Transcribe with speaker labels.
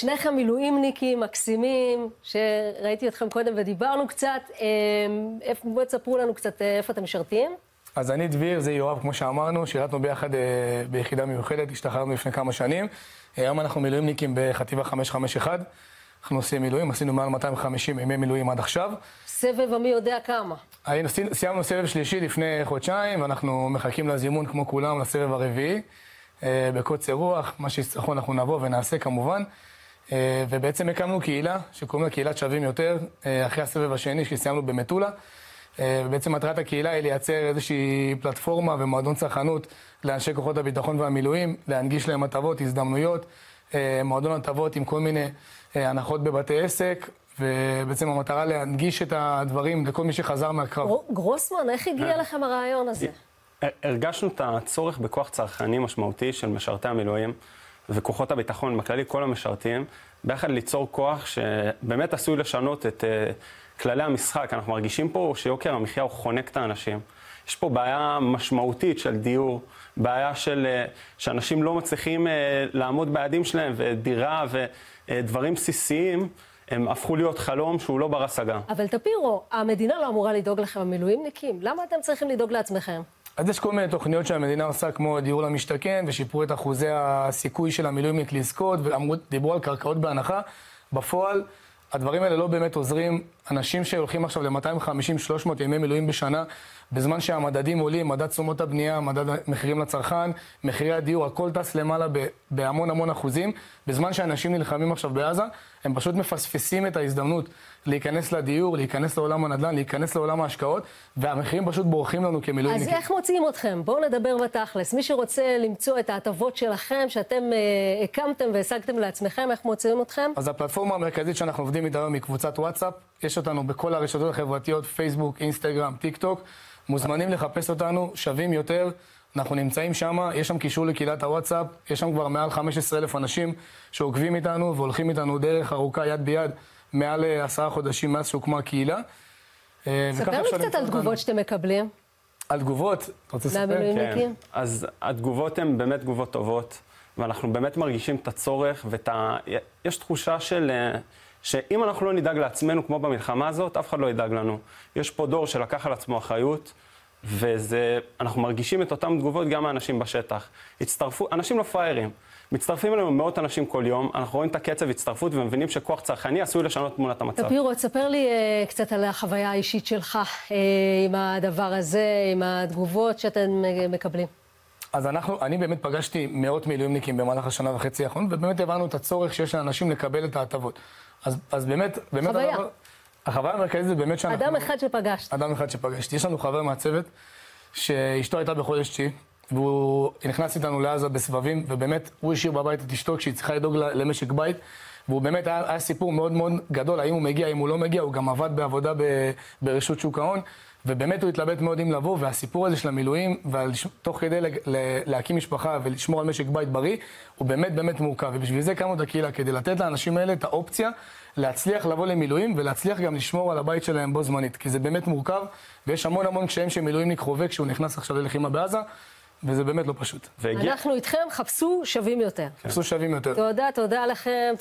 Speaker 1: שניכם מילואימניקים מקסימים, שראיתי אתכם קודם ודיברנו קצת. בואו תספרו לנו קצת איפה אתם משרתים.
Speaker 2: אז אני דביר, זה יואב, כמו שאמרנו, שירתנו ביחד ביחידה מיוחדת, השתחררנו לפני כמה שנים. היום אנחנו מילואימניקים בחטיבה 551. אנחנו עושים מילואים, עשינו מעל 250 ימי מילואים עד עכשיו.
Speaker 1: סבב המי יודע כמה.
Speaker 2: סיימנו סבב שלישי לפני חודשיים, ואנחנו מחכים לזימון כמו כולם לסבב הרביעי. בקוצר רוח, מה שיצטרכו אנחנו נבוא ונעשה כמובן. ובעצם הקמנו קהילה, שקוראים לה קהילת שווים יותר, אחרי הסבב השני שסיימנו במטולה. ובעצם מטרת הקהילה היא לייצר איזושהי פלטפורמה ומועדון צרכנות לאנשי כוחות הביטחון והמילואים, להנגיש להם הטבות, הזדמנויות, מועדון הטבות עם כל מיני הנחות בבתי עסק, ובעצם המטרה להנגיש את הדברים לכל מי שחזר מהקרב.
Speaker 1: גרוסמן, איך הגיע לכם הרעיון הזה?
Speaker 3: הרגשנו את הצורך בכוח צרכני משמעותי של משרתי המילואים וכוחות הביטחון, בכללי כל המשרתים, ביחד ליצור כוח שבאמת עשוי לשנות את כללי המשחק. אנחנו מרגישים פה שיוקר המחיה הוא חונק את האנשים. יש פה בעיה משמעותית של דיור, בעיה שאנשים לא מצליחים לעמוד ביעדים שלהם, ודירה ודברים בסיסיים הם הפכו להיות חלום שהוא לא בר השגה.
Speaker 1: אבל טפירו, המדינה לא אמורה לדאוג לכם המילואימניקים? למה אתם צריכים לדאוג לעצמכם?
Speaker 2: אז יש כל מיני תוכניות שהמדינה עושה, כמו דיור למשתכן, ושיפרו את אחוזי הסיכוי של המילואימניק לזכות, ודיברו על קרקעות בהנחה. בפועל, הדברים האלה לא באמת עוזרים. אנשים שהולכים עכשיו ל-250-300 ימי מילואים בשנה, בזמן שהמדדים עולים, מדד תשומות הבנייה, מדד מחירים לצרכן, מחירי הדיור, הכל טס למעלה בהמון אחוזים. בזמן שאנשים נלחמים עכשיו בעזה, הם פשוט מפספסים את ההזדמנות להיכנס לדיור, להיכנס לעולם הנדל"ן, להיכנס לעולם ההשקעות, והמחירים פשוט בורחים לנו כמילואימניקים.
Speaker 1: אז איך מוצאים אתכם? בואו נדבר בתכלס. מי שרוצה למצוא את ההטבות שלכם, שאתם הקמתם והשגתם לעצמכם, איך מוצאים אתכם?
Speaker 2: אז הפלטפורמה המרכזית שאנחנו עובדים איתה היום היא קבוצת וואטסאפ. יש אותנו בכל הרשתות החברתיות, פייסבוק, אינסטגרם, טיק טוק. מוזמנים לחפש אותנו, שווים יותר. אנחנו נמצאים שם, יש שם קישור לקהילת הוואטסאפ, יש שם כבר מעל 15,000 אנשים שעוקבים איתנו והולכים איתנו דרך ארוכה יד ביד מעל 10 חודשים מאז שהוקמה הקהילה.
Speaker 1: ספר לי קצת על תגובות שאתם מקבלים.
Speaker 2: על תגובות? אתה רוצה לספר?
Speaker 1: מהמילואימניקים?
Speaker 3: אז התגובות הן באמת תגובות טובות, ואנחנו באמת מרגישים את הצורך, יש תחושה שאם אנחנו לא נדאג לעצמנו כמו במלחמה הזאת, אף אחד לא ידאג לנו. יש פה דור שלקח על עצמו אחריות, ואנחנו מרגישים את אותם תגובות גם מהאנשים בשטח. אנשים לא פריירים. מצטרפים אלינו מאות אנשים כל יום, אנחנו רואים את הקצב הצטרפות ומבינים שכוח צרכני עשוי לשנות תמונת המצב.
Speaker 1: טפירו, תספר לי קצת על החוויה האישית שלך עם הדבר הזה, עם התגובות שאתם מקבלים.
Speaker 2: אז אני באמת פגשתי מאות מילואימניקים במהלך השנה וחצי האחרון, ובאמת הבנו את הצורך שיש לאנשים לקבל את ההטבות. אז באמת...
Speaker 1: חוויה.
Speaker 2: החוויה המרכזית זה באמת שאנחנו...
Speaker 1: אדם אחד שפגשת.
Speaker 2: אדם אחד שפגשתי. יש לנו חבר מהצוות שאשתו הייתה בחודש תשיעי, והוא נכנס איתנו לעזה בסבבים, ובאמת הוא השאיר בבית את אשתו כשהיא צריכה לדאוג למשק בית, והוא באמת היה סיפור מאוד גדול, האם הוא מגיע, אם הוא לא מגיע, הוא גם עבד בעבודה ברשות שוק ההון, ובאמת הוא התלבט מאוד אם לבוא, והסיפור הזה של המילואים, ותוך כדי להקים משפחה ולשמור על משק בית בריא, הוא באמת מורכב, ובשביל זה קמנו את הקהילה, כדי לתת לאנשים האלה את האופציה להצליח לבוא למילואים, ולהצליח גם לשמור על הבית שלהם בו זמנית, כי זה באמת מורכב, ויש המון קשיים שמילואימניק חווה כשהוא נכנס עכשיו ללחימה בעזה, וזה באמת לא פשוט.
Speaker 1: אנחנו איתכם, חפשו שווים יותר.
Speaker 2: חפשו שווים יותר.
Speaker 1: תודה לכם.